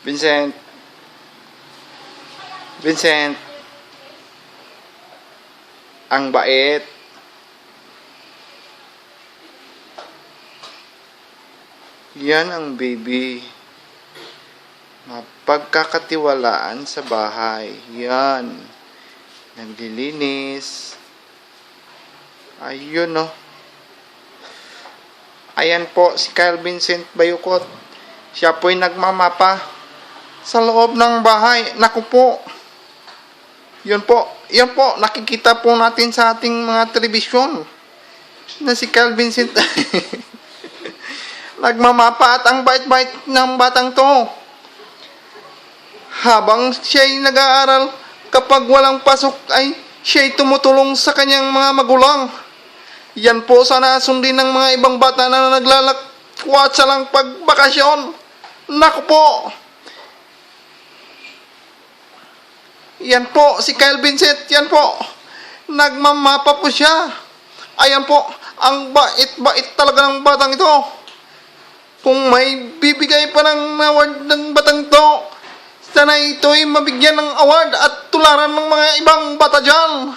Vincent. Vincent. Ang bait. Yan ang baby. Mapagkakatiwalaan sa bahay. Yan. Naglilinis. Ayun, no. Ayan po, si Kyle Vincent Bayukot. Siya po'y nagmamapa sa loob ng bahay. Naku po. Yun po. Yan po, nakikita po natin sa ating mga telebisyon na si Kyle Vincent nagmamapa at ang bait-bait ng batang to. Habang siya'y nag-aaral, kapag walang pasok ay siya'y tumutulong sa kanyang mga magulang. Yan po sana sundin ng mga ibang bata na naglalakwat sa lang pagbakasyon. Naku po. Yan po, si Kyle Vincent, yan po. Nagmamapa po siya. Ayan po, ang bait-bait talaga ng batang ito. Kung may bibigay pa ng award ng batang ito, sana ito'y mabigyan ng award at tularan ng mga ibang bata dyan.